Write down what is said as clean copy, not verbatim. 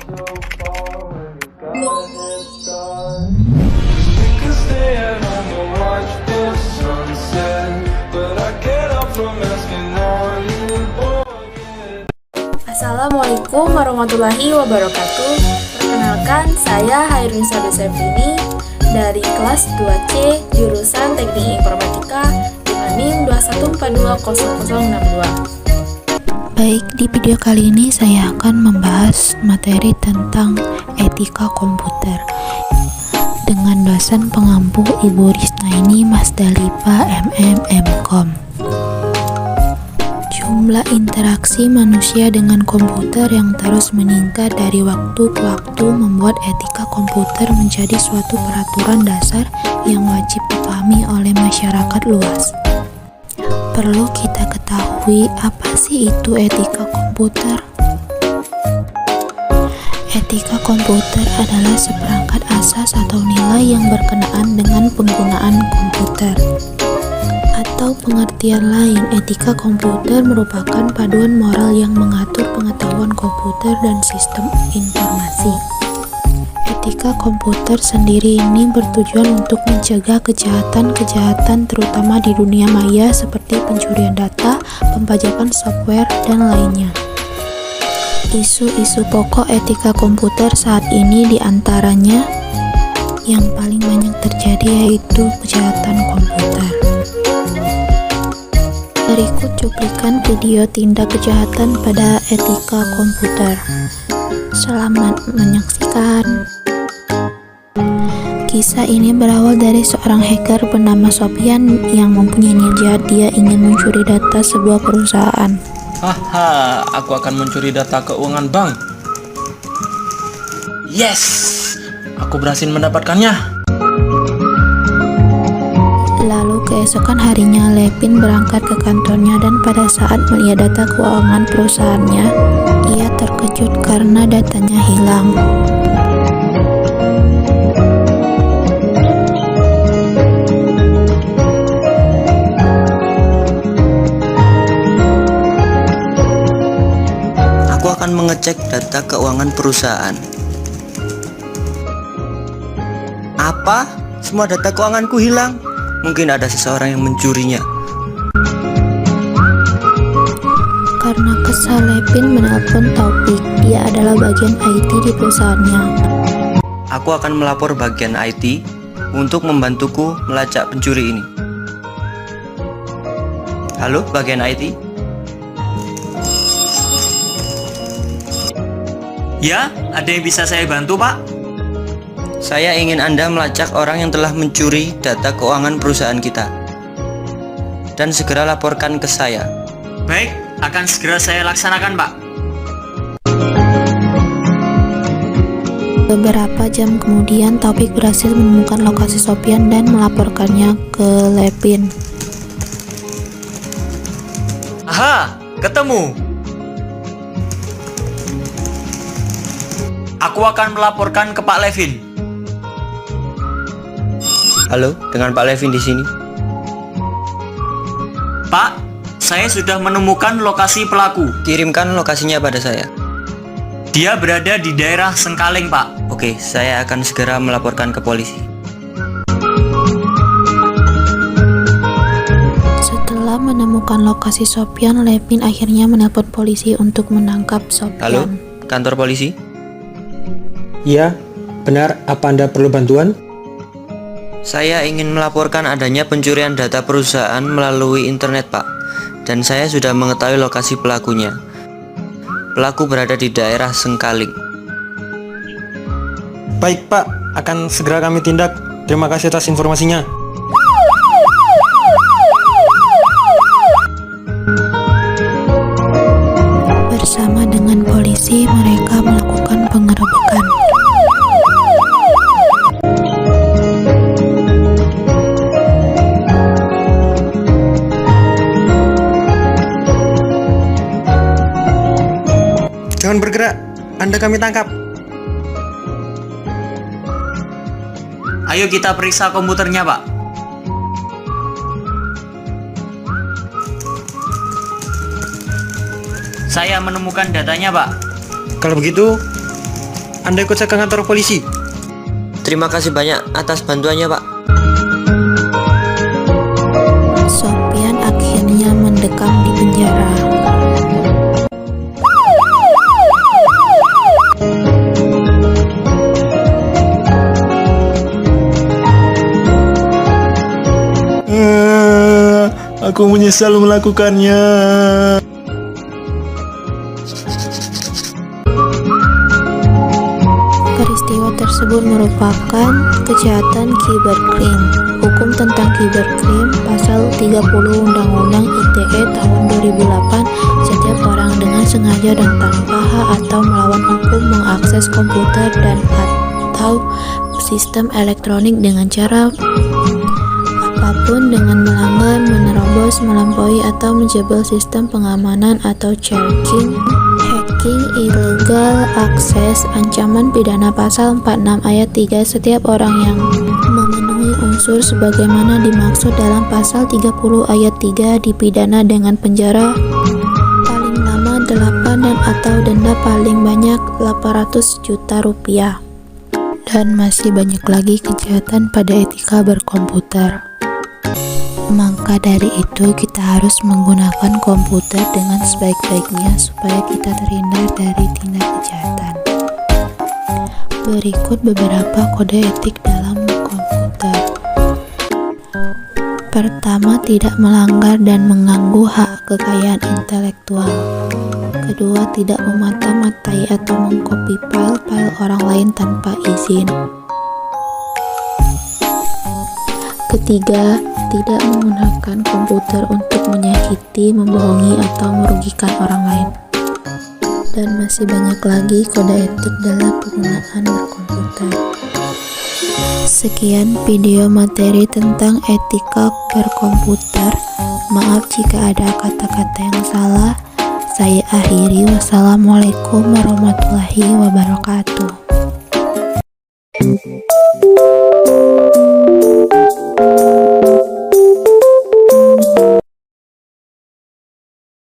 Assalamualaikum warahmatullahi wabarakatuh. Perkenalkan, saya Hairunisa Desepini dari kelas 2C jurusan Teknik Informatika dengan NIM 214200062. Baik, di video kali ini saya akan membahas materi tentang etika komputer dengan dosen pengampu Ibu Risnaini Masdalipa MM.Com. Jumlah interaksi manusia dengan komputer yang terus meningkat dari waktu ke waktu membuat etika komputer menjadi suatu peraturan dasar yang wajib dipahami oleh masyarakat luas. Perlu kita ketahui apa sih itu etika komputer? Etika komputer adalah seperangkat asas atau nilai yang berkenaan dengan penggunaan komputer. Atau pengertian lain, etika komputer merupakan paduan moral yang mengatur pengetahuan komputer dan sistem informasi. Etika komputer sendiri ini bertujuan untuk mencegah kejahatan-kejahatan terutama di dunia maya seperti pencurian data, pembajakan software, dan lainnya. Isu-isu pokok etika komputer saat ini diantaranya yang paling banyak terjadi yaitu kejahatan komputer. Berikut cuplikan video tindak kejahatan pada etika komputer. Selamat menyaksikan. Kisah ini berawal dari seorang hacker bernama Sofyan yang mempunyai niat jahat. Dia ingin mencuri data sebuah perusahaan. Haha, aku akan mencuri data keuangan bank. Yes, aku berhasil mendapatkannya. Lalu keesokan harinya Lepin berangkat ke kantornya dan pada saat melihat data keuangan perusahaannya, ia terkejut karena datanya hilang. Aku akan mengecek data keuangan perusahaan. Apa? Semua data keuanganku hilang? Mungkin ada seseorang yang mencurinya. Karena kesal, Lepin menelpon Taufik. Dia adalah bagian IT di perusahaannya. Aku akan melapor bagian IT untuk membantuku melacak pencuri ini. Halo, bagian IT? Ya, ada yang bisa saya bantu, Pak? Saya ingin Anda melacak orang yang telah mencuri data keuangan perusahaan kita dan segera laporkan ke saya. Baik, akan segera saya laksanakan, Pak. Beberapa jam kemudian, Taufik berhasil menemukan lokasi Sofyan dan melaporkannya ke Lepin. Aha, ketemu. Aku akan melaporkan ke Pak Levin. Halo, dengan Pak Levin di sini. Pak, saya sudah menemukan lokasi pelaku. Kirimkan lokasinya pada saya. Dia berada di daerah Sengkaling, Pak. Oke, saya akan segera melaporkan ke polisi. Setelah menemukan lokasi Sofyan, Lepin akhirnya menelpon polisi untuk menangkap Sofyan. Halo, kantor polisi? Ya, benar. Apa Anda perlu bantuan? Saya ingin melaporkan adanya pencurian data perusahaan melalui internet, Pak. Dan saya sudah mengetahui lokasi pelakunya. Pelaku berada di daerah Sengkaling. Baik, Pak. Akan segera kami tindak. Terima kasih atas informasinya. Bersama dengan polisi, mereka melakukan penggerebekan. Jangan bergerak, Anda kami tangkap. Ayo kita periksa komputernya, Pak. Saya menemukan datanya, Pak. Kalau begitu, Anda ikut saya ke kantor polisi. Terima kasih banyak atas bantuannya, Pak. Sopyan akhirnya mendekam di penjara. Aku menyesal melakukannya. Peristiwa tersebut merupakan kejahatan cybercrime. Hukum tentang cybercrime pasal 30 Undang-Undang ITE tahun 2008, setiap orang dengan sengaja dan tanpa hak atau melawan hukum mengakses komputer dan atau sistem elektronik dengan cara apapun dengan melanggar, menerobos, melampaui atau menjebol sistem pengamanan atau hacking, illegal access, ancaman pidana pasal 46 ayat 3. Setiap orang yang memenuhi unsur sebagaimana dimaksud dalam pasal 30 ayat 3 dipidana dengan penjara paling lama 8 dan atau denda paling banyak 800 juta rupiah. Dan masih banyak lagi kejahatan pada etika berkomputer. Maka dari itu kita harus menggunakan komputer dengan sebaik-baiknya supaya kita terhindar dari tindak kejahatan. Berikut beberapa kode etik dalam komputer. Pertama, tidak melanggar dan mengganggu hak kekayaan intelektual. Kedua, tidak memata-matai atau mengcopy file-file orang lain tanpa izin. Ketiga, tidak menggunakan komputer untuk menyakiti, membohongi, atau merugikan orang lain. Dan masih banyak lagi kode etik dalam penggunaan berkomputer. Sekian video materi tentang etika berkomputer. Maaf jika ada kata-kata yang salah. Saya akhiri. Wassalamualaikum warahmatullahi wabarakatuh.